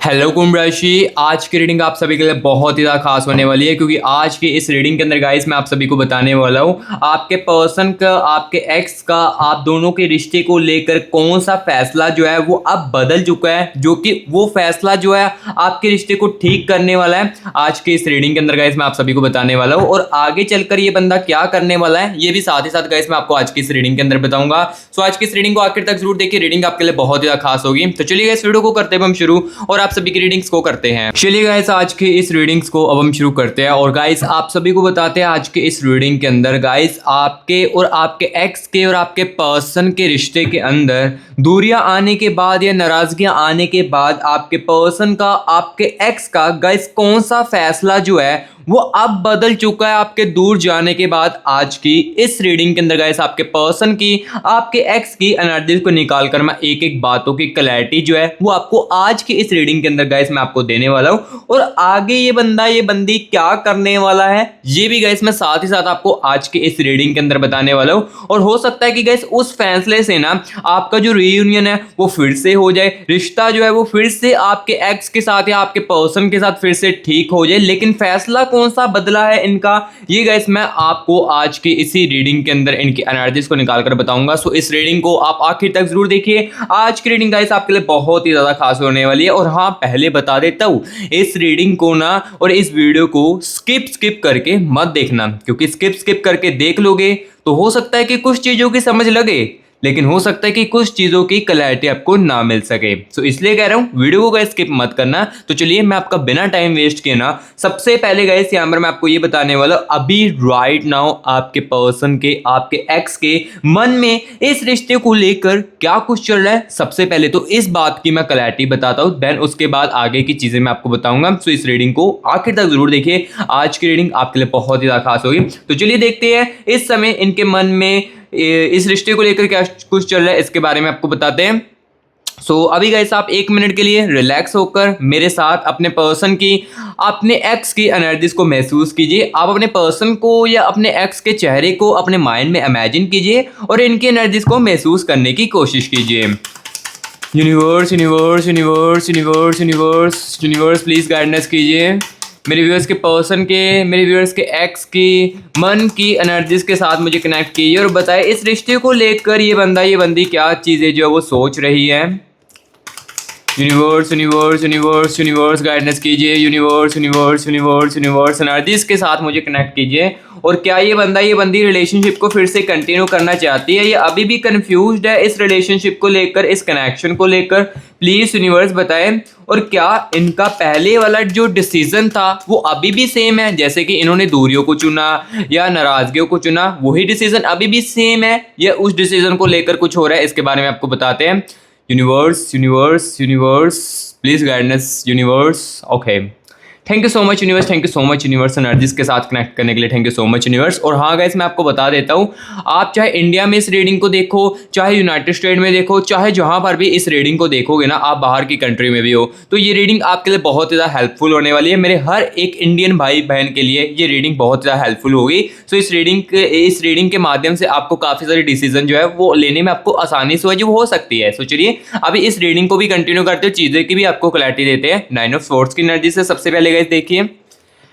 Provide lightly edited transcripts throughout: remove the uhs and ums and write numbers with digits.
Hello कुंभ राशि। आज की रीडिंग आप सभी के लिए बहुत ही ज़्यादा खास होने वाली है, क्योंकि आज की इस रीडिंग के अंदर गाइस मैं आप सभी को बताने वाला हूँ आपके पर्सन का, आपके एक्स का, आप दोनों के रिश्ते को लेकर कौन सा फैसला जो है वो अब बदल चुका है, जो कि वो फैसला जो है आपके रिश्ते को ठीक करने वाला है। आज के इस रीडिंग के अंदर गाइस मैं आप सभी को बताने वाला हूँ, और आगे चलकर ये बंदा क्या करने वाला है ये भी साथ ही साथ गाइस मैं आपको आज की इस रीडिंग के अंदर बताऊंगा। सो आज की इस रीडिंग को आखिर तक जरूर देखिए, रीडिंग आपके लिए बहुत ज़्यादा खास होगी। तो चलिए इस वीडियो को करते हैं हम शुरू, और आप सभी की रीडिंग्स को करते हैं। चलिए गाइस आज के इस रीडिंग्स को अब हम शुरू करते हैं, और गाइस आप सभी को बताते हैं आज के इस रीडिंग के अंदर गाइस आपके और आपके एक्स के और आपके पर्सन के रिश्ते के अंदर दूरियां आने के बाद या नाराजगियां आने के बाद आपके पर्सन का, आपके एक्स का गाइस कौन सा फैसला जो है वो अब बदल चुका है आपके दूर जाने के बाद। आज की इस रीडिंग के अंदर गाइस आपके पर्सन की, आपके एक्स की एनर्जीज को निकालकर मैं एक एक बातों की क्लैरिटी जो है वो आपको आज की इस रीडिंग के अंदर गाइस मैं आपको देने वाला हूं, और आगे ये बंदा ये बंदी क्या करने वाला है ये भी गाइस मैं साथ ही साथ आपको आज के इस रीडिंग के अंदर बताने वाला हूं। और हो सकता है कि गाइस उस फैसले से ना आपका जो रीयूनियन है वो फिर से हो जाए, रिश्ता जो है वो फिर से आपके एक्स के साथ या आपके पर्सन के साथ फिर से ठीक हो जाए, लेकिन फैसला कौन सा बदला है इनका ये गाइस मैं आपको आज की इसी रीडिंग के अंदर इनकी एनर्जीज को निकालकर बताऊंगा। सो इस रीडिंग को आप आखिर तक जरूर देखिए। आज की रीडिंग गाइस आपके लिए बहुत ही ज्यादा खास होने वाली है। और हाँ, पहले बता देता हूं इस रीडिंग को ना और इस वीडियो को स्किप करके मत देखना, क्योंकि स्किप करके देख लोगे तो हो सकता है कि कुछ चीजों की समझ लगे, लेकिन हो सकता है कि कुछ चीजों की क्लैरिटी आपको ना मिल सके। सो इसलिए कह रहा हूं वीडियो को गाइस स्किप मत करना। तो चलिए मैं आपका बिना टाइम वेस्ट किए ना सबसे पहले गाइस यहां पर मैं आपको ये बताने वाला हूं, अभी राइट नाउ आपके पर्सन के, आपके एक्स के मन में इस रिश्ते को लेकर क्या कुछ चल रहा है। सबसे पहले तो इस बात की मैं क्लैरिटी बताता हूं, देन उसके बाद आगे की चीजें मैं आपको बताऊंगा। सो इस रीडिंग को आखिर तक जरूर देखिए, आज की रीडिंग आपके लिए बहुत ही ज्यादा खास होगी। तो चलिए देखते हैं इस समय इनके मन में इस रिश्ते को लेकर क्या कुछ चल रहा है, इसके बारे में आपको बताते हैं। सो अभी गाइस आप एक मिनट के लिए रिलैक्स होकर मेरे साथ अपने पर्सन की, अपने एक्स की एनर्जीज को महसूस कीजिए। आप अपने पर्सन को या अपने एक्स के चेहरे को अपने माइंड में इमेजिन कीजिए और इनकी एनर्जीज को महसूस करने की कोशिश कीजिए। Universe universe universe universe universe universe please guidance कीजिए मेरे व्यूअर्स के पर्सन के, मेरे व्यूअर्स के एक्स की मन की एनर्जीज के साथ मुझे कनेक्ट कीजिए, और बताएं इस रिश्ते को लेकर ये बंदा ये बंदी क्या चीज़ें जो है वो सोच रही है। Universe universe universe universe guidance कीजिए। Universe universe universe universe energies के साथ मुझे कनेक्ट कीजिए, और क्या ये बंदा ये बंदी रिलेशनशिप को फिर से कंटिन्यू करना चाहती है या अभी भी कंफ्यूज्ड है इस रिलेशनशिप को लेकर, इस कनेक्शन को लेकर। प्लीज यूनिवर्स बताएं। और क्या इनका पहले वाला जो डिसीजन था वो अभी भी सेम है, जैसे कि इन्होंने दूरियों को चुना या नाराजगियों को चुना, वही डिसीजन अभी भी सेम है या उस डिसीजन को लेकर कुछ हो रहा है, इसके बारे में आपको बताते हैं। Universe universe universe please guidance universe. Okay, thank you so much universe, thank you so much universe energies के साथ कनेक्ट करने के लिए, thank you so much universe. और हाँ गाइस मैं आपको बता देता हूँ, आप चाहे इंडिया में इस रीडिंग को देखो, चाहे यूनाइटेड स्टेट में देखो, चाहे जहाँ पर भी इस रीडिंग को देखोगे ना, आप बाहर की कंट्री में भी हो, तो ये रीडिंग आपके लिए बहुत ज़्यादा हेल्पफुल होने वाली है। मेरे हर एक इंडियन भाई बहन के लिए ये रीडिंग बहुत ज़्यादा हेल्पफुल होगी। सो इस रीडिंग के माध्यम से आपको काफ़ी सारी डिसीजन जो है वो लेने में आपको आसानी से जो हो सकती है। सो चलिए अभी इस रीडिंग को भी कंटिन्यू करते हो, चीज़ें की भी आपको क्लैरिटी देते हैं। 9 ऑफ स्वॉर्ड्स की एनर्जी से सबसे पहले गाइस देखिए,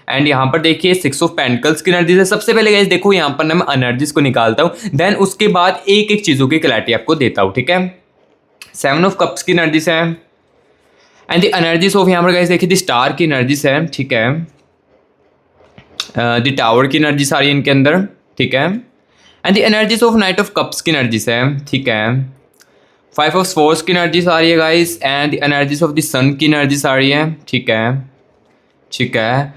एंड यहाँ पर देखिए 6 ऑफ पेंटिकल्स की एनर्जी से सबसे पहले गाइस देखो यहाँ पर ना मैं एनर्जीज को निकालता हूँ, देन उसके बाद एक एक चीज़ों की क्लैरिटी आपको देता हूँ, ठीक है। 7 ऑफ कप्स की एनर्जी से एंड द एनर्जीज ऑफ यहाँ पर गाइस देखिए द स्टार की एनर्जीज है, ठीक है। द टावर की एनर्जीज आ रही है इनके अंदर, ठीक है। And the energies of knight of cups की एनर्जीज है, ठीक है। 5 ऑफ स्वॉर्ड्स की एनर्जीज आ रही है guys, and the energies of the sun की एनर्जीज आ रही है, ठीक है, ठीक है।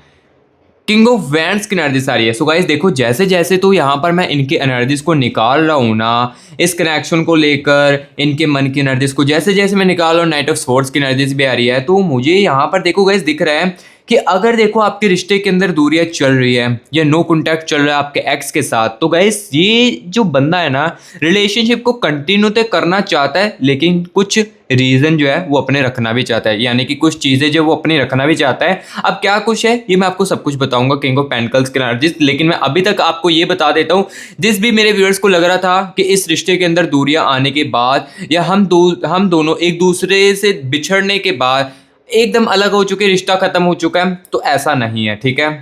किंग ऑफ वैंड्स की एनर्जीज आ रही है। सो गाइस देखो जैसे जैसे तो यहाँ पर मैं इनकी एनर्जीज को निकाल रहा हूँ ना, इस कनेक्शन को लेकर इनके मन की एनर्जीज को जैसे जैसे मैं निकाल रहा हूँ, नाइट ऑफ स्वॉर्ड्स की एनर्जीज भी आ रही है, तो मुझे यहाँ पर देखो गाइस दिख रहा है कि अगर देखो आपके रिश्ते के अंदर दूरियां चल रही है या नो कॉन्टैक्ट चल रहा है आपके एक्स के साथ, तो गाइस ये जो बंदा है ना रिलेशनशिप को कंटिन्यू तो करना चाहता है, लेकिन कुछ रीजन जो है वो अपने रखना भी चाहता है, यानी कि कुछ चीजें जो वो अपने रखना भी चाहता है। अब क्या कुछ है ये मैं आपको सब कुछ बताऊंगा किंग ऑफ पेंटिकल्स के एनर्जीज, लेकिन मैं अभी तक आपको ये बता देता हूँ, जिस भी मेरे व्यूअर्स को लग रहा था कि इस रिश्ते के अंदर दूरियां आने के बाद या हम दोनों एक दूसरे से बिछड़ने के बाद एकदम अलग हो चुके, रिश्ता खत्म हो चुका है, तो ऐसा नहीं है, ठीक है।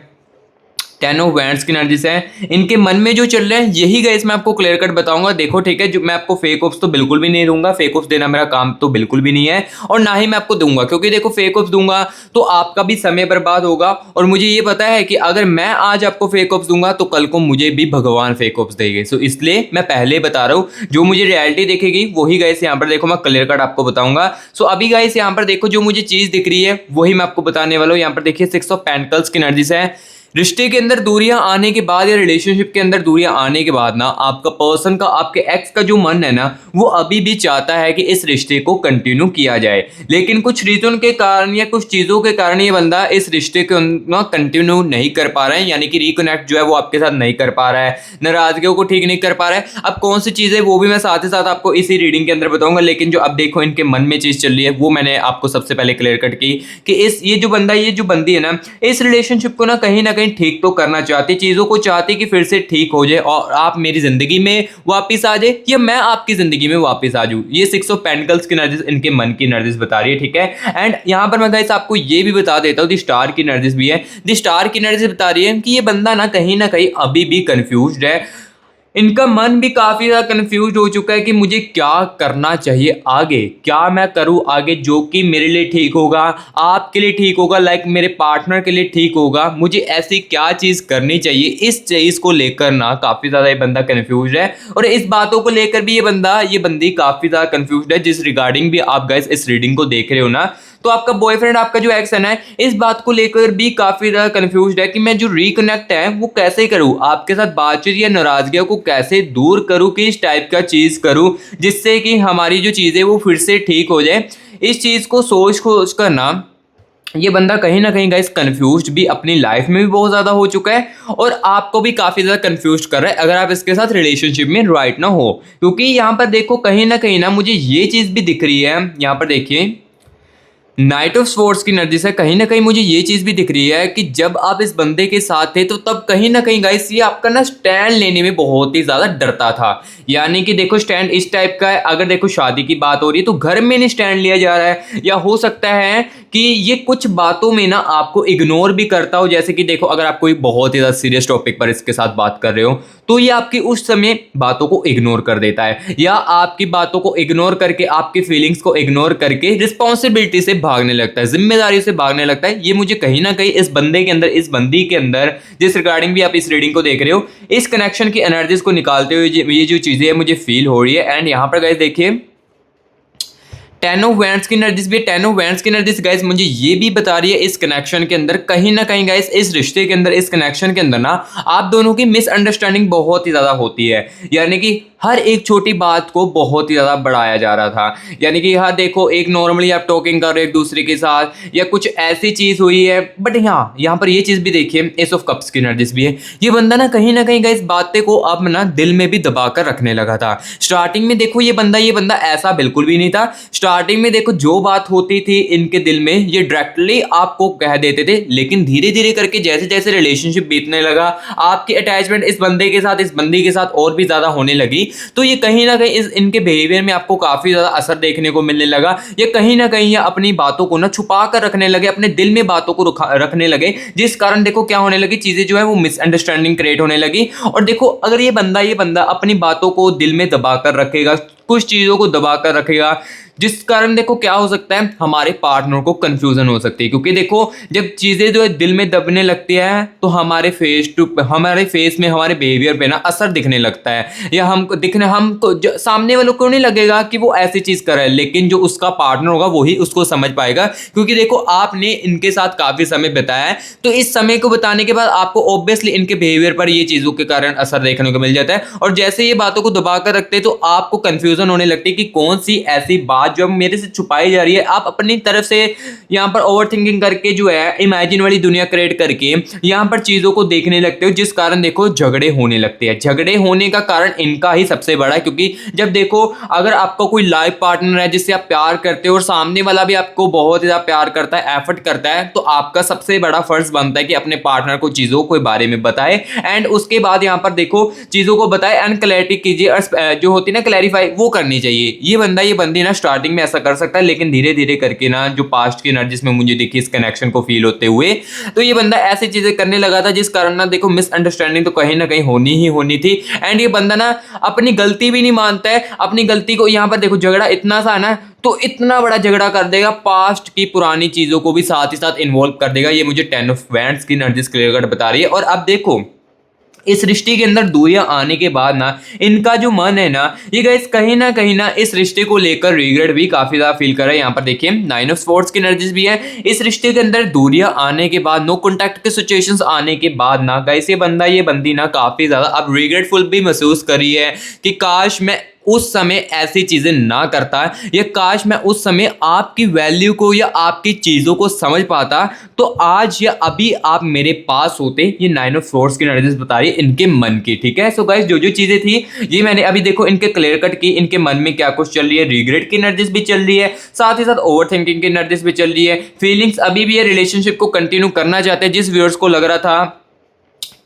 10 ऑफ वैंड्स की एनर्जीज है, इनके मन में जो चल रहा है यही गाइस मैं आपको क्लियर कट बताऊंगा। देखो ठीक है, जो मैं आपको फेक ऑफ्स तो बिल्कुल भी नहीं दूंगा, फेक ऑफ्स देना मेरा काम तो बिल्कुल भी नहीं है, और ना ही मैं आपको दूंगा, क्योंकि देखो फेक ऑफ्स दूंगा तो आपका भी समय बर्बाद होगा, और मुझे ये पता है कि अगर मैं आज आपको फेक ऑफ्स दूंगा तो कल को मुझे भी भगवान फेक ऑफ्स देंगे। सो इसलिए मैं पहले बता रहा हूँ, जो मुझे रियलिटी दिखेगी वही गाइस यहाँ पर देखो मैं क्लियर कट आपको बताऊंगा। सो अभी गाइस यहाँ पर देखो जो मुझे चीज दिख रही है वही मैं आपको बताने वाला हूँ। यहाँ पर देखिए 6 ऑफ पेंटिकल्स की एनर्जीज है। रिश्ते के अंदर दूरियां आने के बाद या रिलेशनशिप के अंदर दूरियां आने के बाद ना, आपका पर्सन का, आपके एक्स का जो मन है ना, वो अभी भी चाहता है कि इस रिश्ते को कंटिन्यू किया जाए, लेकिन कुछ रीजन के कारण या कुछ चीज़ों के कारण ये बंदा इस रिश्ते को ना कंटिन्यू नहीं कर पा रहा है, यानी कि रिकनेक्ट जो है वो आपके साथ नहीं कर पा रहा है, नाराजगियों को ठीक नहीं कर पा रहा है। अब कौन सी चीज़ है वो भी मैं साथ ही साथ आपको इसी रीडिंग के अंदर बताऊंगा, लेकिन जो अब देखो इनके मन में चीज़ चल रही है वो मैंने आपको सबसे पहले क्लियर कट की कि ये जो बंदा, ये जो बंदी है ना, इस रिलेशनशिप को ना कहीं ठीक तो करना चाहती, चीजों को चाहती कि फिर से ठीक हो जाए और आप मेरी जिंदगी में वापस आ जाए या मैं आपकी जिंदगी में वापस आ जाऊं। ये 6 ऑफ पेंटिकल्स की एनर्जीज इनके मन की एनर्जीज बता रही है, ठीक है। एंड यहां पर मैं गाइस आपको ये भी बता देता हूं, द स्टार की एनर्जीज भी है। द स्टार की एनर्जीज बता रही है कि ये बंदा ना कहीं अभी भी कंफ्यूज्ड है, इनका मन भी काफ़ी ज़्यादा कन्फ्यूज हो चुका है कि मुझे क्या करना चाहिए आगे, क्या मैं करूँ आगे जो कि मेरे लिए ठीक होगा, आपके लिए ठीक होगा, लाइक मेरे पार्टनर के लिए ठीक होगा, मुझे ऐसी क्या चीज़ करनी चाहिए। इस चीज़ को लेकर ना काफ़ी ज़्यादा ये बंदा कन्फ्यूज है, और इस बातों को लेकर भी ये बंदी काफ़ी ज़्यादा कन्फ्यूज है, जिस रिगार्डिंग भी आप गाइस इस रीडिंग को देख रहे हो ना, तो आपका बॉयफ्रेंड, आपका जो एक्स है ना, इस बात को लेकर भी काफी ज्यादा कंफ्यूज्ड है कि मैं जो रिकनेक्ट है वो कैसे करूं, आपके साथ बातचीत या नाराजगियों को कैसे दूर करूं, किस टाइप का चीज करूं जिससे कि हमारी जो चीजें वो फिर से ठीक हो जाए। इस चीज को सोच कर ना ये बंदा कहीं गाइस कंफ्यूज्ड भी अपनी लाइफ में भी बहुत ज़्यादा हो चुका है, और आपको भी काफ़ी ज़्यादा कंफ्यूज कर रहा है अगर आप इसके साथ रिलेशनशिप में राइट ना हो। क्योंकि यहाँ पर देखो कहीं ना मुझे ये चीज़ भी दिख रही है, यहाँ पर देखिए नाइट ऑफ स्वॉर्ड्स की एनर्जी से कहीं मुझे ये चीज़ भी दिख रही है कि जब आप इस बंदे के साथ थे तो तब कहीं गाइस ये आपका ना स्टैंड लेने में बहुत ही ज़्यादा डरता था। यानी कि देखो स्टैंड इस टाइप का है, अगर देखो शादी की बात हो रही है तो घर में नहीं स्टैंड लिया जा रहा है, या हो सकता है कि ये कुछ बातों में ना आपको इग्नोर भी करता हो। जैसे कि देखो अगर आप कोई बहुत ही ज़्यादा सीरियस टॉपिक पर इसके साथ बात कर रहे हो तो ये आपकी उस समय बातों को इग्नोर कर देता है, या आपकी बातों को इग्नोर करके, आपकी फीलिंग्स को इग्नोर करके रिस्पॉन्सिबिलिटी से भागने लगता है, जिम्मेदारी से भागने लगता है। ये मुझे कहीं इस बंदे के अंदर, इस बंदी के अंदर, जिस रिगार्डिंग भी आप इस रीडिंग को देख रहे हो, इस कनेक्शन की एनर्जीज को निकालते हुए ये जो चीज़ें है मुझे फील हो रही है। एंड यहाँ पर गाइस देखिए 10 ऑफ वैंड्स की एनर्जीज भी, 10 ऑफ वैंड्स की एनर्जीज गाइस मुझे ये भी बता रही है इस कनेक्शन के अंदर कहीं गाइस, इस रिश्ते के अंदर, इस कनेक्शन के अंदर ना आप दोनों की मिसअंडरस्टैंडिंग बहुत ही ज़्यादा होती है। यानी कि हर एक छोटी बात को बहुत ही ज़्यादा बढ़ाया जा रहा था। यानी कि यहाँ देखो एक नॉर्मली आप टॉकिंग कर रहे हो एक दूसरे के साथ या कुछ ऐसी चीज़ हुई है, बट यहाँ पर ये चीज़ भी देखिए एस ऑफ कप्स की एनर्जीज भी है। ये बंदा ना कहीं गाइस बातें को अब ना दिल में भी दबा कर रखने लगा था। स्टार्टिंग में देखो ये बंदा ऐसा बिल्कुल भी नहीं था। स्टार्टिंग में देखो जो बात होती थी इनके दिल में ये डायरेक्टली आपको कह देते थे, लेकिन धीरे धीरे करके जैसे जैसे रिलेशनशिप बीतने लगा, आपकी अटैचमेंट इस बंदे के साथ, इस बंदी के साथ और भी ज़्यादा होने लगी, तो ये कहीं इस इनके बिहेवियर में आपको काफ़ी ज़्यादा असर देखने को मिलने लगा। ये कहीं ये अपनी बातों को ना छुपा कर रखने लगे, अपने दिल में बातों को रखने लगे, जिस कारण देखो क्या होने लगी, चीज़ें जो है वो मिसअंडरस्टैंडिंग क्रिएट होने लगी। और देखो अगर ये बंदा अपनी बातों को दिल में दबा कर रखेगा, कुछ चीज़ों को दबा कर रखेगा, जिस कारण देखो क्या हो सकता है, हमारे पार्टनर को कंफ्यूजन हो सकती है। क्योंकि देखो जब चीज़ें जो है दिल में दबने लगती है तो हमारे फेस में, हमारे बिहेवियर पे ना असर दिखने लगता है, या हमको सामने वालों को नहीं लगेगा कि वो ऐसी चीज़ कर रहा है, लेकिन जो उसका पार्टनर होगा वही उसको समझ पाएगा। क्योंकि देखो आपने इनके साथ काफ़ी समय बिताया है, तो इस समय को बताने के बाद आपको ऑब्वियसली इनके बिहेवियर पर ये चीज़ों के कारण असर देखने को मिल जाता है। और जैसे ये बातों को दबा कर रखते हैं तो आपको कंफ्यूजन होने लगती है कि कौन सी ऐसी बात जो मेरे से छुपाई जा रही है। आप अपनी तरफ से यहाँ पर ओवर थिंकिंग करके जो है इमेजिन वाली दुनिया क्रिएट करके यहाँ पर चीज़ों को देखने लगते हो, जिस कारण देखो झगड़े होने लगते हैं। झगड़े होने का कारण इनका ही सबसे बड़ा है। क्योंकि जब देखो अगर आपका कोई लाइफ पार्टनर है जिससे आप प्यार करते हो और सामने वाला भी आपको बहुत ज़्यादा प्यार करता है, एफर्ट करता है, तो आपका सबसे बड़ा फर्ज बनता है कि अपने पार्टनर को चीज़ों के बारे में बताए, एंड उसके बाद यहाँ पर देखो चीज़ों को बताए एंड क्लैरिटी कीजिए, जो होती है ना क्लैरिफाई, वो वो करनी चाहिए। ये बंदी ना स्टार्टिंग में ऐसा कर सकता है, लेकिन धीरे धीरे करके ना जो पास्ट की एनर्जीज में मुझे देखी इस कनेक्शन को फील होते हुए, तो ये बंदा ऐसी चीजें करने लगा था जिस कारण ना देखो मिसअंडरस्टैंडिंग तो कहीं ना कहीं होनी ही होनी थी। एंड ये बंदा ना अपनी गलती भी नहीं मानता है, अपनी गलती को यहाँ पर देखो झगड़ा इतना सा है ना, तो इतना बड़ा झगड़ा कर देगा, पास्ट की पुरानी चीजों को भी साथ ही साथ इन्वॉल्व कर देगा। ये मुझे 10 ऑफ वैंड्स की एनर्जीज क्लियर कट बता रही है। और अब देखो इस रिश्ते के अंदर दूरियां आने के बाद ना इनका जो मन है ना, ये गाइस कहीं ना इस रिश्ते को लेकर रिग्रेट भी काफी ज्यादा फील कर रहा है। यहाँ पर देखिए 9 ऑफ स्वॉर्ड्स की एनर्जीज भी है। इस रिश्ते के अंदर दूरियां आने के बाद, नो कॉन्टैक्ट के सिचुएशंस आने के बाद ना गाइस ये बंदी ना काफी ज्यादा अब रिग्रेटफुल भी महसूस कर रही है कि काश मैं उस समय ऐसी चीजें ना करता, या काश मैं उस समय आपकी वैल्यू को या आपकी चीजों को समझ पाता, तो आज या अभी आप मेरे पास होते। ये 9 ऑफ स्वॉर्ड्स की एनर्जीज बता रही है इनके मन की, ठीक है। सो गाइस जो जो चीजें थी ये मैंने अभी देखो इनके क्लियर कट की, इनके मन में क्या कुछ चल रही है, रिग्रेट की एनर्जीज भी चल रही है, साथ ही साथ ओवर थिंकिंग की एनर्जीज भी चल रही है, फीलिंग्स अभी भी ये रिलेशनशिप को कंटिन्यू करना चाहते हैं। जिस व्यूअर्स को लग रहा था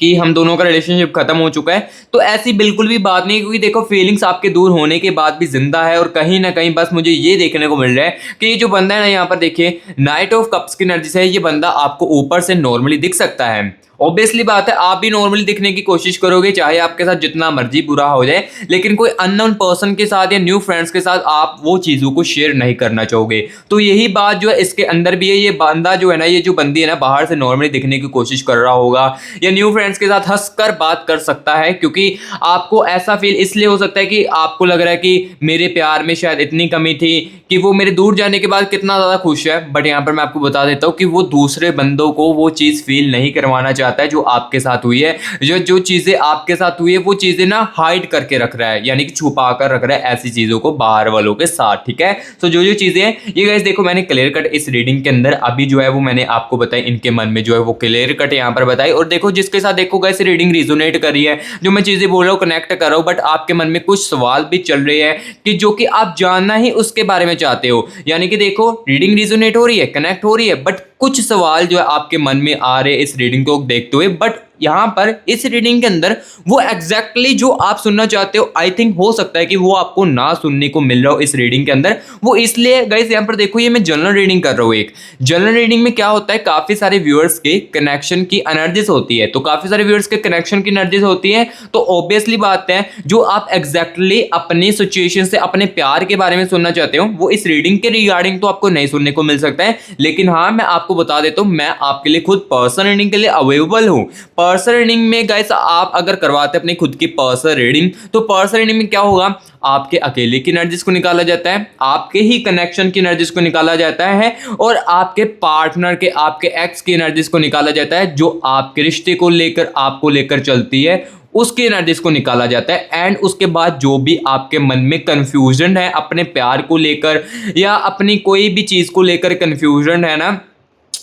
कि हम दोनों का रिलेशनशिप खत्म हो चुका है, तो ऐसी बिल्कुल भी बात नहीं, क्योंकि देखो फीलिंग्स आपके दूर होने के बाद भी जिंदा है। और कहीं ना कहीं बस मुझे ये देखने को मिल रहा है कि ये जो बंदा है ना, यहाँ पर देखिए नाइट ऑफ कप्स की एनर्जी से ये बंदा आपको ऊपर से नॉर्मली दिख सकता है। ऑब्वियसली बात है, आप भी नॉर्मली दिखने की कोशिश करोगे, चाहे आपके साथ जितना मर्जी बुरा हो जाए, लेकिन कोई अननोन पर्सन के साथ या न्यू फ्रेंड्स के साथ आप वो चीज़ों को शेयर नहीं करना चाहोगे। तो यही बात जो है इसके अंदर भी है। ये बंदा जो है ना, ये जो बंदी है ना, बाहर से नॉर्मली दिखने की कोशिश कर रहा होगा या न्यू फ्रेंड्स के साथ हंसकर बात कर सकता है, क्योंकि आपको ऐसा फील इसलिए हो सकता है कि आपको लग रहा है कि मेरे प्यार में शायद इतनी कमी थी कि वो मेरे दूर जाने के बाद कितना ज़्यादा खुश है। बट यहाँ पर मैं आपको बता देता हूँ कि वो दूसरे बंदों को वो चीज़ फील नहीं करवाना चाहता है जो आपके साथ हुई है। जो चीज़ें आपके साथ हुई है वो चीज़ें ना हाइड करके रख रहा है, यानी कि छुपा कर रख रहा है ऐसी चीज़ों को बाहर वालों के साथ, ठीक है। तो जो जो चीज़ें हैं ये गाइस देखो मैंने क्लियर कट इस रीडिंग के अंदर अभी जो है वो मैंने आपको बताई, इनके मन में जो है वो क्लियर कट यहाँ पर बताई। और देखो जिसके साथ देखो गाइस रीडिंग रिजोनेट कर रही है, जो मैं चीज़ें बोल रहा हूँ कनेक्ट कर रहा हूँ, बट आपके मन में कुछ सवाल भी चल रहे हैं कि जो कि आप जानना ही उसके बारे में चाहते हो। यानी कि देखो रीडिंग रिजोनेट हो रही है, कनेक्ट हो रही है, बट कुछ सवाल जो है आपके मन में आ रहे हैं इस रीडिंग को देखते हुए। बट यहाँ पर इस रीडिंग के अंदर वो एग्जैक्टली जो आप सुनना चाहते हो, आई थिंक हो सकता है कि वो आपको ना सुनने को मिल रहा हो इस रीडिंग के अंदर। वो इसलिए गाइस यहाँ पर देखो ये मैं जनरल रीडिंग कर रहा हूँ। एक जनरल रीडिंग में क्या होता है, काफी सारे व्यूअर्स के कनेक्शन की एनर्जीज होती है, तो काफी सारे व्यूअर्स के कनेक्शन की एनर्जीज होती है, तो ऑब्वियसली बात है जो आप एग्जैक्टली अपनी सिचुएशन से अपने प्यार के बारे में सुनना चाहते हो वो इस रीडिंग के रिगार्डिंग तो आपको नहीं सुनने को मिल सकता है। लेकिन हाँ मैं आपको बता देता हूँ, मैं आपके लिए खुद पर्सनल रीडिंग के लिए अवेलेबल हूँ। पर्सनल रीडिंग में गाइस आप अगर करवाते हैं अपनी खुद की पर्सनल रीडिंग, तो पर्सनल रीडिंग में क्या होगा, आपके अकेले की एनर्जीज को निकाला जाता है, आपके ही कनेक्शन की एनर्जीज को निकाला जाता है, और आपके पार्टनर के, आपके एक्स की एनर्जीज को निकाला जाता है, जो आपके रिश्ते को लेकर आपको लेकर चलती है उसकी एनर्जीज को निकाला जाता है। एंड उसके बाद जो भी आपके मन में कंफ्यूजन है अपने प्यार को लेकर या अपनी कोई भी चीज को लेकर कंफ्यूजन है ना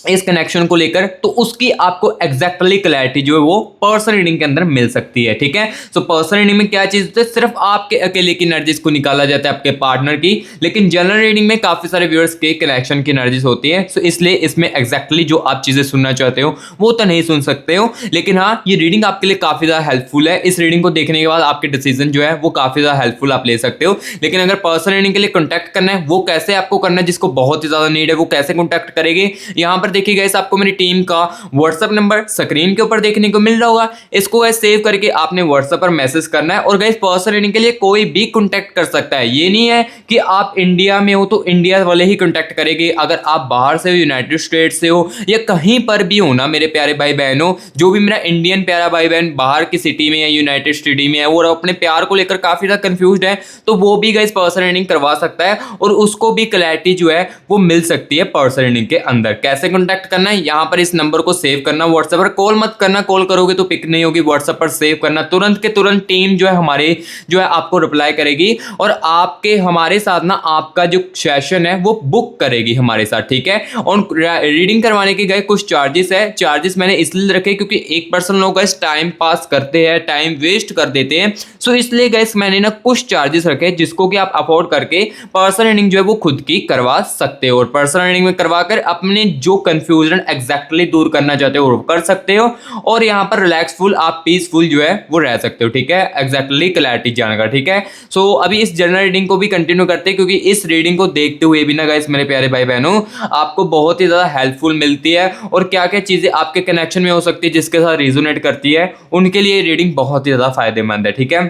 इस कनेक्शन को लेकर, तो उसकी आपको एग्जैक्टली क्लैरिटी जो है वो पर्सनल रीडिंग के अंदर मिल सकती है, ठीक है। सो पर्सनल रीडिंग में क्या चीज होती है, सिर्फ आपके अकेले की एनर्जीज को निकाला जाता है आपके पार्टनर की, लेकिन जनरल रीडिंग में काफी सारे व्यूअर्स के कनेक्शन की एनर्जीज होती है। सो इसलिए इसमें एग्जैक्टली जो आप चीजें सुनना चाहते हो वो तो नहीं सुन सकते हो, लेकिन हाँ ये रीडिंग आपके लिए काफी ज्यादा हेल्पफुल है। इस रीडिंग को देखने के बाद आपके डिसीजन जो है वो काफी ज्यादा हेल्पफुल आप ले सकते हो। लेकिन अगर पर्सनल रीडिंग के लिए कॉन्टैक्ट करना है, वो कैसे आपको करना है, जिसको बहुत ही ज्यादा नीड है वो कैसे कॉन्टैक्ट करेंगे, यहाँ पर देखिए गाइस आपको मेरी टीम का व्हाट्सएप नंबर स्क्रीन के ऊपर देखने को मिल रहा होगा, इसको गाइस सेव करके आपने व्हाट्सएप पर मैसेज करना है। और गाइस पर्सनल रीडिंग के लिए कोई भी कॉन्टैक्ट कर सकता है, ये नहीं है कि आप इंडिया में हो तो इंडिया वाले ही कॉन्टैक्ट करेंगे। अगर आप बाहर से हो, यूनाइटेड स्टेट से हो या कहीं पर भी हो ना मेरे प्यारे भाई बहनों, जो भी मेरा इंडियन प्यारा भाई बहन बाहर की सिटी में या यूनाइटेड सिटी में है और अपने प्यार को लेकर काफी ज्यादा कंफ्यूज्ड है, तो वो भी गाइस पर्सनल रीडिंग करवा सकता है और उसको भी क्लैरिटी जो है वो मिल सकती है पर्सनल रीडिंग के अंदर। कैसे कॉन्टैक्ट करना है, यहाँ पर इस नंबर को सेव करना, व्हाट्सएप पर कॉल मत करना, कॉल करोगे तो पिक नहीं होगी, व्हाट्सएप पर सेव करना, तुरंत के तुरंत टीम जो है हमारे जो है आपको रिप्लाई करेगी और आपके हमारे साथ ना आपका जो सेशन है वो बुक करेगी हमारे साथ, ठीक है। और रीडिंग करवाने के गए कुछ चार्जेस है, चार्जेस मैंने इसलिए रखे क्योंकि एक पर्सन लोग गाइस टाइम पास करते हैं, टाइम वेस्ट कर देते हैं, सो इसलिए गाइस मैंने ना कुछ चार्जेस रखे जिसको कि आप अफोर्ड करके पर्सनल रीडिंग जो है वो खुद की करवा सकते हो और पर्सनल रीडिंग में करवा कर अपने जो कंफ्यूजन एग्जैक्टली दूर करना चाहते हो वो कर सकते हो, और यहाँ पर रिलैक्सफुल आप पीसफुल जो है वो रह सकते हो, ठीक है, एग्जैक्टली क्लैरिटी जानकर, ठीक है। सो अभी इस जनरल रीडिंग को भी कंटिन्यू करते हैं, क्योंकि इस रीडिंग को देखते हुए भी ना गाइस मेरे प्यारे भाई बहनों आपको बहुत ही ज़्यादा हेल्पफुल मिलती है, और क्या क्या चीज़ें आपके कनेक्शन में हो सकती है जिसके साथ रिजोनेट करती है उनके लिए रीडिंग बहुत ही ज़्यादा फायदेमंद है, ठीक है।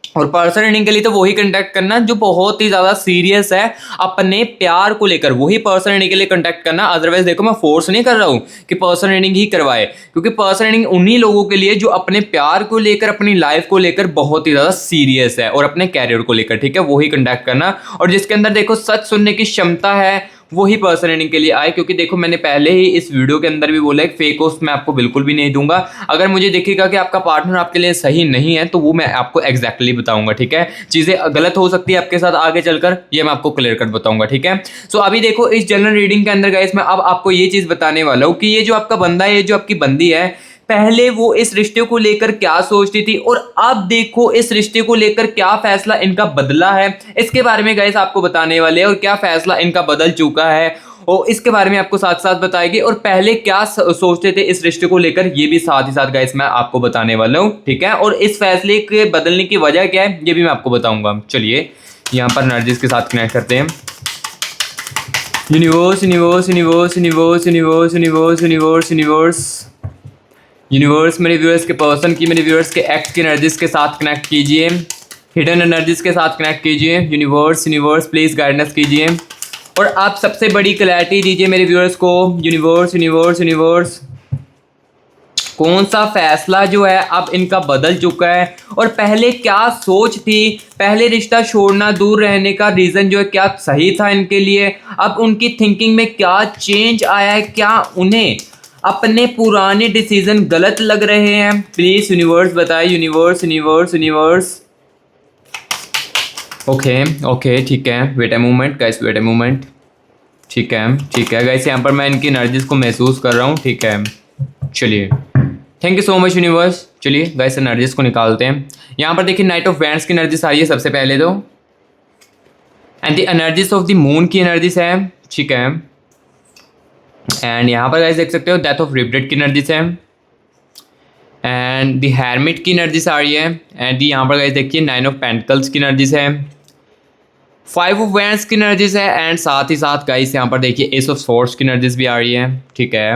और पर्सनल रीडिंग के लिए तो वही कांटेक्ट करना जो बहुत ही ज़्यादा सीरियस है अपने प्यार को लेकर, वही पर्सनल रीडिंग के लिए कांटेक्ट करना। अदरवाइज देखो मैं फोर्स नहीं कर रहा हूँ कि पर्सनल रीडिंग ही करवाए, क्योंकि पर्सनल रीडिंग उन्हीं लोगों के लिए जो अपने प्यार को लेकर, अपनी लाइफ को लेकर बहुत ही ज़्यादा सीरियस है, और अपने कैरियर को लेकर, ठीक है, वही कांटेक्ट करना। और जिसके अंदर देखो सच सुनने की क्षमता है वही पर्सन रीडिंग के लिए आए, क्योंकि देखो मैंने पहले ही इस वीडियो के अंदर भी बोला है फेक होस्ट मैं आपको बिल्कुल भी नहीं दूंगा। अगर मुझे दिखेगा कि आपका पार्टनर आपके लिए सही नहीं है तो वो मैं आपको एग्जैक्टली बताऊंगा, ठीक है। चीजें गलत हो सकती है आपके साथ आगे चलकर, ये मैं आपको क्लियर कट बताऊंगा, ठीक है। सो अभी देखो इस जनरल रीडिंग के अंदर गाइस मैं अब आपको ये चीज बताने वाला हूँ कि ये जो आपका बंदा है, ये जो आपकी बंदी है, पहले वो इस रिश्ते को लेकर क्या सोचती थी और अब देखो इस रिश्ते को लेकर क्या फैसला इनका बदला है, इसके बारे में गाइस आपको बताने वाले हैं। और क्या फैसला इनका बदल चुका है और इसके बारे में आपको साथ साथ बताएगी, और पहले क्या सोचते थे इस रिश्ते को लेकर ये भी साथ ही साथ गाइस मैं आपको बताने वाला हूं, ठीक है। और इस फैसले के बदलने की वजह क्या है ये भी मैं आपको बताऊंगा। चलिए यहाँ पर नर्जिस के साथ कनेक्ट करते हैं। Universe universe universe universe universe universe universe universe universe मेरे व्यूअर्स के पर्सन की, मेरे व्यूअर्स के एक्ट की एनर्जीज के साथ कनेक्ट कीजिए, हिडन एनर्जीज के साथ कनेक्ट कीजिए। यूनिवर्स यूनिवर्स प्लीज गाइडेंस कीजिए और आप सबसे बड़ी क्लैरिटी दीजिए मेरे व्यूअर्स को। यूनिवर्स यूनिवर्स यूनिवर्स कौन सा फैसला जो है अब इनका बदल चुका है, और पहले क्या सोच थी, पहले रिश्ता छोड़ना दूर रहने का रीज़न जो है क्या सही था इनके लिए, अब उनकी थिंकिंग में क्या चेंज आया है, क्या उन्हें अपने पुराने डिसीजन गलत लग रहे हैं। प्लीज यूनिवर्स बताए, universe universe universe. Okay okay ठीक है, wait a moment guys, wait a moment, ठीक है गाइस, यहाँ पर मैं इनकी एनर्जीज को महसूस कर रहा हूँ, ठीक है। चलिए thank you so much universe. चलिए गाइस एनर्जीज को निकालते हैं। यहाँ पर देखिए नाइट ऑफ वैंड्स की एनर्जीज आ रही है सबसे पहले तो, and the energies of the moon की एनर्जीज है, ठीक है। एंड यहाँ पर गाइस देख सकते हो डेथ ऑफ रिग्रेट की एनर्जीज है, एंड द हेरमिट की एनर्जीज आ रही है, एंड यहाँ पर गाइस देखिए 9 ऑफ पेंटिकल्स की एनर्जीज है, 5 ऑफ वैंड्स की एनर्जीज है, एंड साथ ही साथ गाइस यहाँ पर देखिए एस ऑफ स्वॉर्ड्स की एनर्जीज भी आ रही है, ठीक है,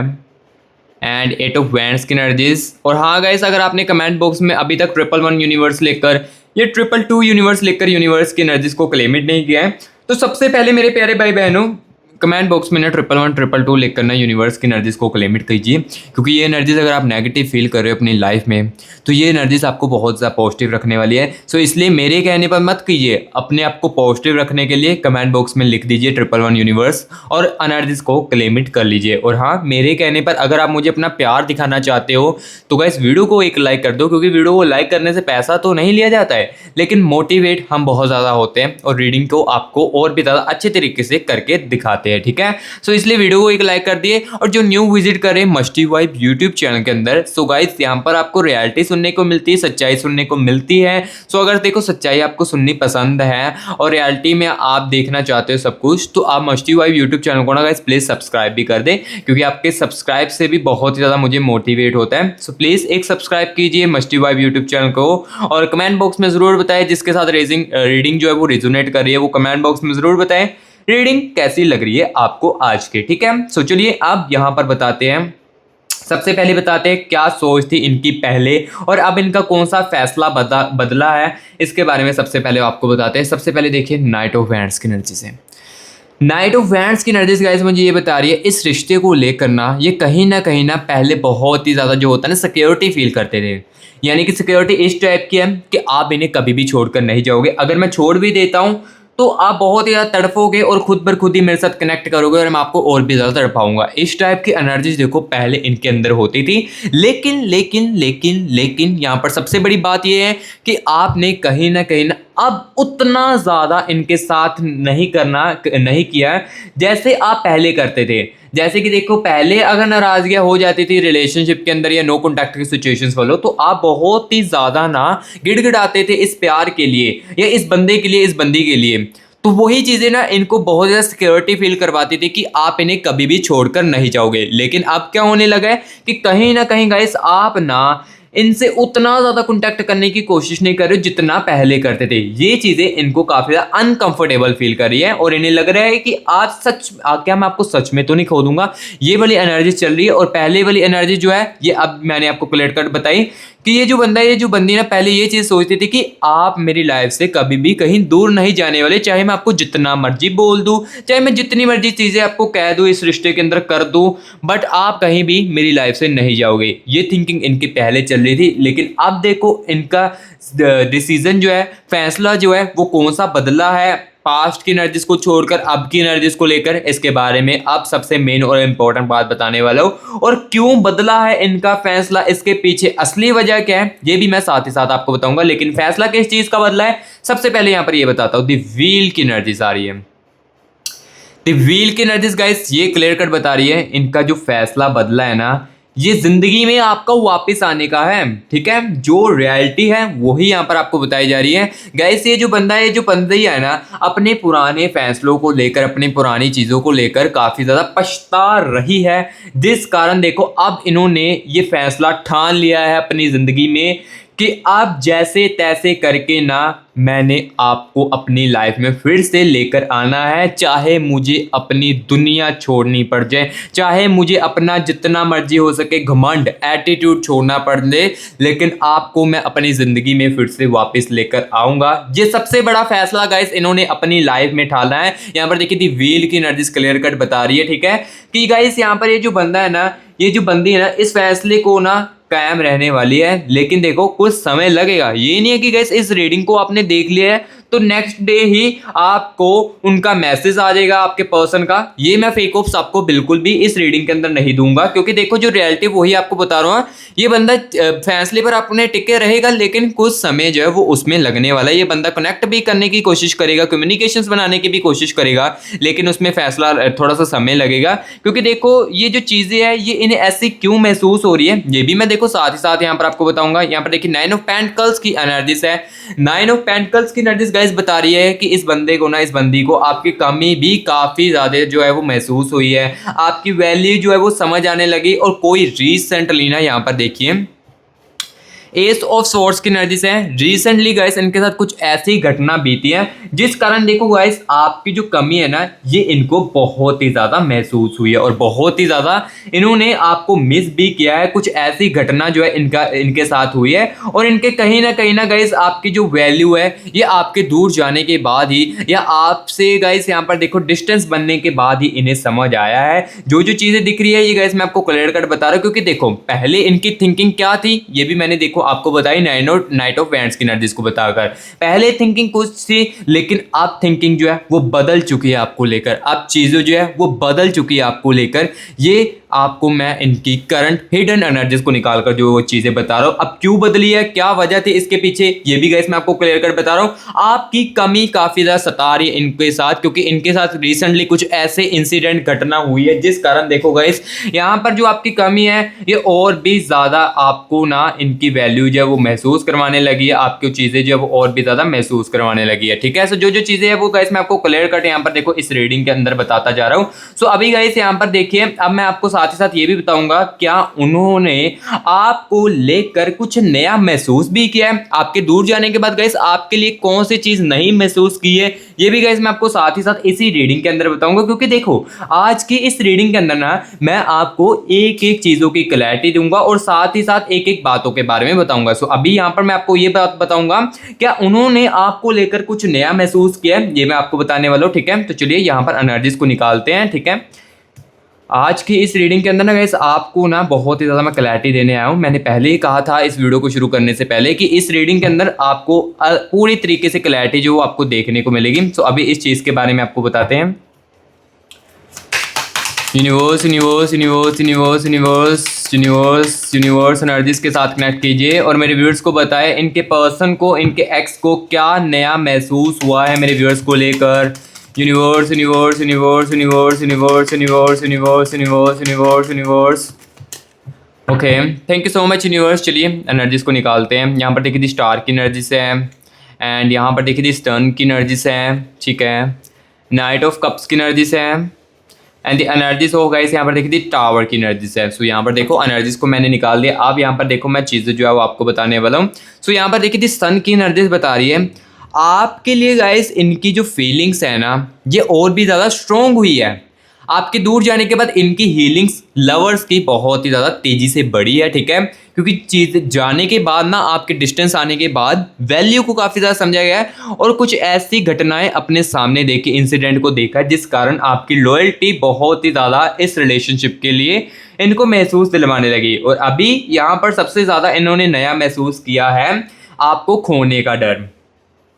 एंड 8 ऑफ वैंड्स की एनर्जीज। और हाँ गाइस अगर आपने कमेंट बॉक्स में अभी तक 111 यूनिवर्स लेकर ये 222 यूनिवर्स लेकर यूनिवर्स की एनर्जीज को क्लेम नहीं किया है, तो सबसे पहले मेरे प्यारे भाई बहनों कमेंट बॉक्स में ना 111 222 लिखकर ना यूनिवर्स की एनर्जीज को क्लेम कीजिए, क्योंकि ये एनर्जीज अगर आप नेगेटिव फील कर रहे हो अपनी लाइफ में तो ये एनर्जीज आपको बहुत ज़्यादा पॉजिटिव रखने वाली है। सो इसलिए मेरे कहने पर मत कीजिए, अपने आप को पॉजिटिव रखने के लिए कमेंट बॉक्स में लिख दीजिए 111 यूनिवर्स और एनर्जीज को क्लेम कर लीजिए। और हाँ मेरे कहने पर अगर आप मुझे अपना प्यार दिखाना चाहते हो तो गाइस वीडियो को एक लाइक कर दो, क्योंकि वीडियो को लाइक करने से पैसा तो नहीं लिया जाता है, लेकिन मोटिवेट हम बहुत ज़्यादा होते हैं और रीडिंग को आपको और भी ज़्यादा अच्छे तरीके से करके दिखाते हैं, ठीक है। सो इसलिए वीडियो को एक लाइक कर दिए, और जो न्यू विजिट करें मस्टी वाइब यूट्यूब चैनल के अंदर, सो गाइस यहाँ पर आपको रियलिटी सुनने को मिलती है, सच्चाई सुनने को मिलती है। सो अगर देखो सच्चाई आपको सुननी पसंद है और रियलिटी में आप देखना चाहते हो सब कुछ, तो आप मस्टी वाइब यूट्यूब चैनल को ना गाइस प्लीज सब्सक्राइब भी कर दें, क्योंकि आपके सब्सक्राइब से भी बहुत ही ज़्यादा मुझे मोटिवेट होता है। सो प्लीज़ एक सब्सक्राइब कीजिए मस्टी वाइब यूट्यूब चैनल को, और कमेंट बॉक्स में ज़रूर बताएं जिसके साथ रीडिंग जो है वो रिजोनेट कर रही है, वो कमेंट बॉक्स में ज़रूर बताएं रीडिंग कैसी लग रही है आपको आज के, ठीक है। सो चलिए अब यहाँ पर बताते हैं, सबसे पहले बताते हैं क्या सोच थी इनकी पहले और अब इनका कौन सा फैसला बदला है, इसके बारे में सबसे पहले आपको बताते हैं। सबसे पहले देखिए नाइट ऑफ वैंड्स की एनर्जी से, नाइट ऑफ वैंड्स की एनर्जीज गाइस मुझे ये बता रही है इस रिश्ते को लेकर ना ये कहीं ना पहले बहुत ही ज़्यादा जो होता है ना सिक्योरिटी फील करते थे, यानी कि सिक्योरिटी इस टाइप की है कि आप इन्हें कभी भी छोड़कर नहीं जाओगे, अगर मैं छोड़ भी देता हूँ तो आप बहुत ही ज़्यादा तड़पोगे और खुद बर खुद ही मेरे साथ कनेक्ट करोगे और मैं आपको और भी ज़्यादा तड़पाऊंगा। इस टाइप की एनर्जीज देखो पहले इनके अंदर होती थी, लेकिन लेकिन लेकिन लेकिन यहाँ पर सबसे बड़ी बात ये है कि आपने कहीं ना अब उतना ज़्यादा इनके साथ नहीं किया है जैसे आप पहले करते थे। जैसे कि देखो पहले अगर नाराज़गियाँ हो जाती थी रिलेशनशिप के अंदर या नो कॉन्टैक्ट की सिचुएशंस फॉलो, तो आप बहुत ही ज़्यादा ना गिड़गिड़ाते थे इस प्यार के लिए या इस बंदे के लिए, इस बंदी के लिए। तो वही चीज़ें ना इनको बहुत ज़्यादा सिक्योरिटी फील करवाती थी कि आप इन्हें कभी भी छोड़कर नहीं जाओगे। लेकिन अब क्या होने लगा है कि कहीं ना कहीं गाइस आप ना इनसे उतना ज़्यादा कॉन्टैक्ट करने की कोशिश नहीं कर रहे हो जितना पहले करते थे। ये चीज़ें इनको काफ़ी ज़्यादा अनकंफर्टेबल फील कर रही है और इन्हें लग रहा है कि आज क्या मैं आपको सच में तो नहीं खो दूंगा। ये वाली एनर्जी चल रही है और पहले वाली एनर्जी जो है ये अब मैंने आपको क्लियर कट बताई कि ये जो बंदा है, ये जो बंदी ना पहले ये चीज़ सोचती थी कि आप मेरी लाइफ से कभी भी कहीं दूर नहीं जाने वाले, चाहे मैं आपको जितना मर्जी बोल दूं, चाहे मैं जितनी मर्जी चीज़ें आपको कह दूं इस रिश्ते के अंदर कर दूं, बट आप कहीं भी मेरी लाइफ से नहीं जाओगे। ये थिंकिंग इनकी पहले चल रही थी। लेकिन अब देखो इनका डिसीजन जो है, फैसला जो है वो कौन सा बदला है पास्ट की एनर्जीज को छोड़कर अब की एनर्जीज को लेकर, इसके बारे में अब सबसे मेन और इम्पोर्टेंट बात बताने वाला हूं। और क्यों बदला है इनका फैसला, इसके पीछे असली वजह क्या है ये भी मैं साथ ही साथ आपको बताऊंगा। लेकिन फैसला किस चीज का बदला है सबसे पहले यहां पर ये बताता हूं। द व्हील की एनर्जीज आ रही है। द व्हील की एनर्जीज गाइस ये क्लियर कट बता रही है इनका जो फैसला बदला है ना, ये जिंदगी में आपका वापस आने का है। ठीक है, जो रियलिटी है वही यहाँ पर आपको बताई जा रही है। गैस ये जो बंदा है, जो बंदी है ना, अपने पुराने फैसलों को लेकर, अपनी पुरानी चीज़ों को लेकर काफ़ी ज़्यादा पछता रही है, जिस कारण देखो अब इन्होंने ये फैसला ठान लिया है अपनी ज़िंदगी में कि अब जैसे तैसे करके ना मैंने आपको अपनी लाइफ में फिर से लेकर आना है, चाहे मुझे अपनी दुनिया छोड़नी पड़ जाए, चाहे मुझे अपना जितना मर्जी हो सके घमंड एटीट्यूड छोड़ना पड़ ले, लेकिन आपको मैं अपनी ज़िंदगी में फिर से वापस लेकर आऊँगा। ये सबसे बड़ा फैसला गाइस इन्होंने अपनी लाइफ में ठाना है। यहाँ पर देखिए दी व्हील की एनर्जीज क्लियर कट बता रही है। ठीक है कि गाइस यहाँ पर ये जो बंदा है ना, ये जो बंदी है ना, इस फैसले को ना कायम रहने वाली है। लेकिन देखो कुछ समय लगेगा। ये नहीं है कि गाइस इस रीडिंग को आपने देख लिया है तो नेक्स्ट डे ही आपको उनका मैसेज आ जाएगा आपके पर्सन का। ये मैं फेक होप्स आपको बिल्कुल भी इस रीडिंग के अंदर नहीं दूंगा, क्योंकि देखो जो रियलिटी वही आपको बता रहा हूँ। ये बंदा फैसले पर अपने टिके रहेगा, लेकिन कुछ समय जो है वो उसमें लगने वाला है। ये बंदा कनेक्ट भी करने की कोशिश करेगा, कम्युनिकेशंस बनाने की भी कोशिश करेगा, लेकिन उसमें फैसला थोड़ा सा समय लगेगा। क्योंकि देखो ये जो चीज़ें हैं ये इन्हें ऐसी क्यों महसूस हो रही है ये भी मैं देखो साथ ही साथ यहाँ पर आपको बताऊंगा। यहाँ पर देखिए 9 ऑफ पेंटिकल्स की एनर्जीज है। 9 ऑफ पेंटिकल्स की एनर्जीज गाइस बता रही है कि इस बंदे को ना, इस बंदी को आपकी कमी भी काफ़ी ज़्यादा जो है वो महसूस हुई है, आपकी वैल्यू जो है वो समझ आने लगी। और कोई रिसेंटली ना यहाँ पर देखिए एस ऑफ सोर्स की एनर्जी से रिसेंटली गाइस इनके साथ कुछ ऐसी घटना बीती है जिस कारण देखो गाइस आपकी जो कमी है ना ये इनको बहुत ही ज़्यादा महसूस हुई है और बहुत ही ज़्यादा इन्होंने आपको मिस भी किया है। कुछ ऐसी घटना जो है इनके साथ हुई है और इनके कहीं ना गाइस आपकी जो वैल्यू है ये आपके दूर जाने के बाद ही, या आपसे गाइस यहाँ पर देखो डिस्टेंस बनने के बाद ही इन्हें समझ आया है। जो चीज़ें दिख रही है ये गाइस मैं आपको क्लियर कट बता रहा हूँ, क्योंकि देखो पहले इनकी थिंकिंग क्या थी ये भी मैंने देखो आपको बताई नाइट ऑफ वैंड्स की एनर्जीज को बताकर। पहले थिंकिंग कुछ थी, लेकिन अब थिंकिंग जो है वो बदल चुकी है आपको लेकर। अब चीज़ें जो है वो बदल चुकी है आपको लेकर। ये आपको मैं इनकी करंट हिडन एनर्जीज को निकालकर जो वो चीज़ें बता रहा हूँ। अब क्यों बदली है, क्या वजह थी इसके पीछे, ये भी गाइस मैं आपको क्लियर कर बता रहा हूँ। आपकी कमी काफ़ी ज़्यादा सता रही है इनके साथ, क्योंकि इनके साथ रिसेंटली कुछ ऐसे इंसिडेंट घटना हुई है जिस कारण देखो गाइस यहाँ पर जो आपकी कमी है ये और भी ज़्यादा आपको ना इनकी वैल्यू जो है वो महसूस करवाने लगी है, आपकी चीज़ें जो है वो और भी ज़्यादा महसूस करवाने लगी है। ठीक है, सो जो चीज़ें है वो गाइस मैं आपको क्लियर कट यहाँ पर देखो इस रीडिंग के अंदर बताता जा रहा हूँ। सो अभी गाइस यहाँ पर देखिए, अब मैं आपको साथ ही साथ ये भी बताऊंगा क्या उन्होंने आपको लेकर कुछ नया महसूस भी किया है। आपके दूर जाने के बाद गाइस आपके लिए कौन सी चीज नहीं महसूस की है ये भी गाइस मैं आपको साथ ही साथ इसी रीडिंग के अंदर बताऊंगा। क्योंकि देखो आज की इस रीडिंग के अंदर ना मैं आपको एक एक चीजों की क्लैरिटी दूंगा और साथ ही साथ एक एक बातों के बारे में बताऊंगा। सो अभी यहाँ पर मैं आपको ये बात बताऊंगा क्या उन्होंने आपको लेकर कुछ नया महसूस किया है, ये मैं आपको बताने वाला हूँ। ठीक है, तो चलिए यहाँ पर एनर्जीज को निकालते हैं। ठीक है, आज की इस रीडिंग के अंदर ना गाइस आपको ना बहुत ही ज़्यादा मैं क्लैरिटी देने आया हूँ। मैंने पहले ही कहा था इस वीडियो को शुरू करने से पहले कि इस रीडिंग के अंदर आपको पूरी तरीके से क्लैरिटी जो आपको देखने को मिलेगी। तो अभी इस चीज़ के बारे में आपको बताते हैं। Universe universe universe universe universe universe universe energies के साथ कनेक्ट कीजिए और मेरे व्यूअर्स को बताएं इनके पर्सन को, इनके एक्स को क्या नया महसूस हुआ है मेरे व्यूअर्स को लेकर। Universe universe universe universe universe universe universe universe universe universe okay, thank you so much universe. चलिए एनर्जीज को निकालते हैं। यहाँ पर देखिए स्टार की एनर्जी से है, एंड यहाँ पर देखिए दी स्टर्न की एनर्जीज है, ठीक है, नाइट ऑफ कप्स की एनर्जीज है एंड द एनर्जीज हो गाइस यहाँ पर देखिए दी टावर की एनर्जीज है। सो यहाँ पर देखो एनर्जीज को मैंने निकाल दिया। अब यहाँ पर देखो मैं चीज़ें जो है वो आपको बताने वाला हूँ। सो यहाँ पर देखिए दी सन की एनर्जीज बता रही है आपके लिए गाइस, इनकी जो फीलिंग्स है ना ये और भी ज़्यादा स्ट्रोंग हुई है। आपके दूर जाने के बाद इनकी हीलिंग्स लवर्स की बहुत ही ज़्यादा तेज़ी से बढ़ी है, ठीक है, क्योंकि चीज़ जाने के बाद ना आपके डिस्टेंस आने के बाद वैल्यू को काफ़ी ज़्यादा समझा गया है और कुछ ऐसी घटनाएं अपने सामने देखी, इंसिडेंट को देखा है जिस कारण आपकी लॉयल्टी बहुत ही ज़्यादा इस रिलेशनशिप के लिए इनको महसूस दिलवाने लगी। और अभी यहाँ पर सबसे ज़्यादा इन्होंने नया महसूस किया है आपको खोने का डर।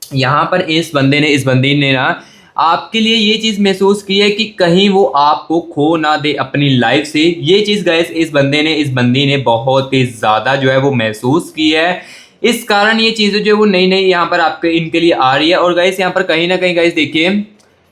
यहाँ पर इस बंदी ने ना आपके लिए ये चीज़ महसूस की है कि कहीं वो आपको खो ना दे अपनी लाइफ से। ये चीज़ गाइस इस बंदी ने बहुत ही ज़्यादा जो है वो महसूस की है। इस कारण ये चीज़ें जो है वो नई नई यहाँ पर आपके इनके लिए आ रही है। और गाइस यहाँ पर कहीं ना कहीं गाइस देखिए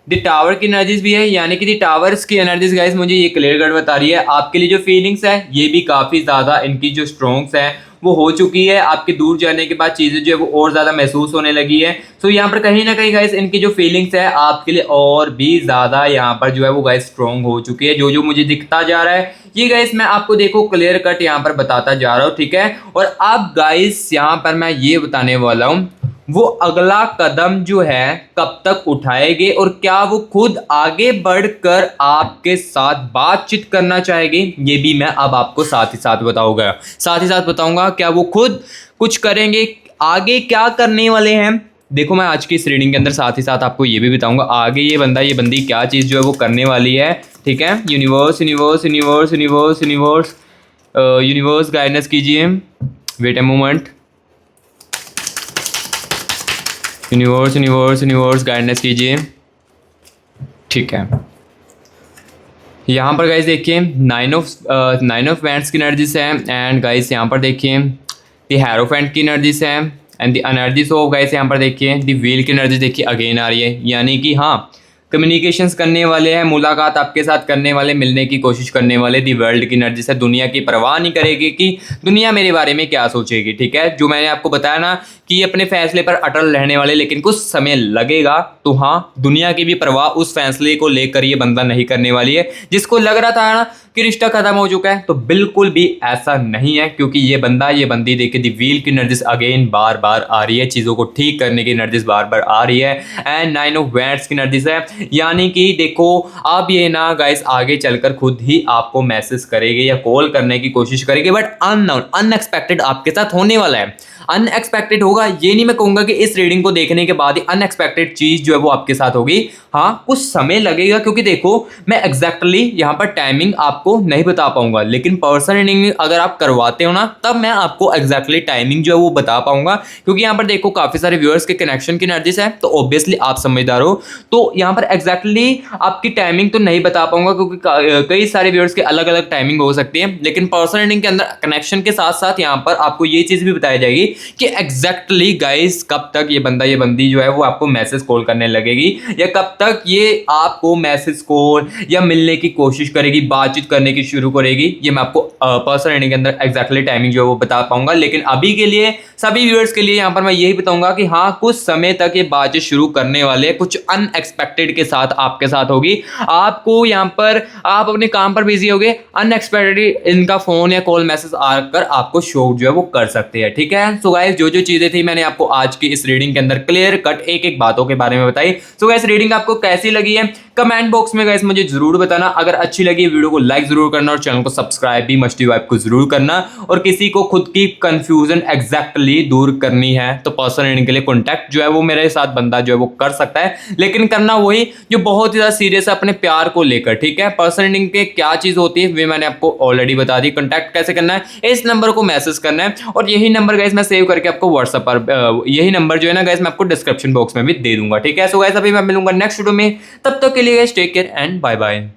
द टावर की एनर्जीज भी है, यानी कि द टावर्स की एनर्जीज गाइस मुझे ये क्लियर कट बता रही है आपके लिए जो फीलिंग्स है ये भी काफ़ी ज़्यादा इनकी जो स्ट्रॉन्ग्स है वो हो चुकी है। आपके दूर जाने के बाद चीज़ें जो है वो और ज़्यादा महसूस होने लगी है। सो यहाँ पर कहीं ना कहीं गाइस इनकी जो फीलिंग्स है आपके लिए और भी ज़्यादा यहाँ पर जो है वो गाइस स्ट्रॉन्ग हो चुकी है। जो मुझे दिखता जा रहा है ये गाइस मैं आपको देखो क्लियर कट यहाँ पर बताता जा रहा हूँ, ठीक है। और अब गाइस यहाँ पर मैं ये बताने वाला हूँ वो अगला कदम जो है कब तक उठाएंगे और क्या वो खुद आगे बढ़कर आपके साथ बातचीत करना चाहेंगे, ये भी मैं अब आपको साथ ही साथ बताऊंगा क्या वो खुद कुछ करेंगे, आगे क्या करने वाले हैं। देखो मैं आज की इस रीडिंग के अंदर साथ ही साथ आपको ये भी बताऊंगा आगे ये बंदी क्या चीज़ जो है वो करने वाली है, ठीक है। यूनिवर्स गाइडेंस कीजिए, wait a moment. Universe guidance कीजिए, ठीक है। यहाँ पर गाइस देखिए नाइन ऑफ वैंड्स की एनर्जीज है एंड गाइस यहाँ पर देखिए द हेरोफेंट की एनर्जीज है and the energies of guys यहाँ पर देखिए द व्हील की एनर्जी देखिए अगेन आ रही है, यानी कि हाँ कम्युनिकेशंस करने वाले हैं, मुलाकात आपके साथ करने वाले, मिलने की कोशिश करने वाले। दी वर्ल्ड की एनर्जी से दुनिया की परवाह नहीं करेगी कि दुनिया मेरे बारे में क्या सोचेगी, ठीक है। जो मैंने आपको बताया ना कि अपने फैसले पर अटल रहने वाले, लेकिन कुछ समय लगेगा। तो हाँ दुनिया की भी परवाह उस फैसले को लेकर ये बंदा नहीं करने वाली है। जिसको लग रहा था ना कि रिश्ता खत्म हो चुका है, तो बिल्कुल भी ऐसा नहीं है, क्योंकि ये बंदी देखिए दी व्हील की एनर्जीज अगेन बार बार आ रही है, चीज़ों को ठीक करने की एनर्जीज बार बार आ रही है एंड नाइन ऑफ वैंड्स की एनर्जीज है, यानी कि देखो अब ये ना गाइस आगे चलकर खुद ही आपको मैसेज करेंगे या कॉल करने की कोशिश करेंगे, बट अननोन अनएक्सपेक्टेड आपके साथ होने वाला है। अनएक्सपेक्टेड होगा ये नहीं मैं कहूंगा कि इस रीडिंग को देखने के बाद ही अनएक्सपेक्टेड चीज जो है वो आपके साथ होगी। हाँ कुछ समय लगेगा, क्योंकि देखो मैं एग्जैक्टली यहाँ पर टाइमिंग आपको नहीं बता पाऊंगा, लेकिन पर्सनल रीडिंग अगर आप करवाते हो ना तब मैं आपको एग्जैक्टली टाइमिंग जो है वो बता पाऊंगा, क्योंकि यहाँ पर देखो काफी सारे व्यूअर्स के कनेक्शन की एनर्जीज है, तो ऑब्वियसली आप समझदार हो, तो यहाँ पर एग्जैक्टली आपकी टाइमिंग तो नहीं बता पाऊंगा, क्योंकि कई सारे व्यूअर्स के अलग अलग टाइमिंग हो सकती है। लेकिन पर्सनल रीडिंग के अंदर कनेक्शन के साथ साथ यहाँ पर आपको ये चीज भी बताई जाएगी कि एग्जैक्टली गाइस कब तक ये बंदी जो है वो आपको मैसेज कॉल करने लगेगी, या कब तक ये आपको मैसेज कॉल या मिलने की कोशिश करेगी, बातचीत करने की शुरू करेगी, ये मैं आपको पर्सनल रीडिंग के अंदर एग्जैक्टली टाइमिंग जो है वो बता पाऊंगा। लेकिन अभी के लिए सभी व्यूअर्स के लिए यहाँ पर मैं यही बताऊंगा कि हाँ कुछ समय तक ये बातचीत शुरू करने वाले, कुछ अनएक्सपेक्टेड के साथ आपके साथ होगी। आपको यहाँ पर आप अपने काम पर बिजी होगे, अनएक्सपेक्टेड इनका फोन या कॉल मैसेज आकर आपको शॉक जो है वो कर सकते हैं, ठीक है। सो गाइस जो चीजें थी मैंने आपको आज की इस रीडिंग के अंदर क्लियर कट एक एक बातों के बारे में बताई। सो गाइस रीडिंग आपको कैसी लगी है कमेंट बॉक्स में गाइस मुझे जरूर बताना। अगर अच्छी लगी वीडियो को लाइक जरूर करना और चैनल को सब्सक्राइब भी मस्टी वाइब को जरूर करना। और किसी को खुद की कंफ्यूजन एग्जैक्टली दूर करनी है तो पर्सनल रीडिंग के लिए कॉन्टैक्ट जो है वो मेरे साथ बंदा जो है वो कर सकता है, लेकिन करना वही जो बहुत ही ज्यादा सीरियस है अपने प्यार को लेकर, ठीक है। पर्सनल रीडिंग के क्या चीज होती है वे मैंने आपको ऑलरेडी बता दी। कॉन्टैक्ट कैसे करना है, इस नंबर को मैसेज करना है और यही नंबर गाइस मैं सेव करके आपको व्हाट्सएप पर यही नंबर जो है ना गाइस मैं आपको डिस्क्रिप्शन बॉक्स में भी दे दूंगा, ठीक है। सो गाइस अभी मैं मिलूंगा नेक्स्ट वीडियो में, तब तक के लिए guys take care and bye bye.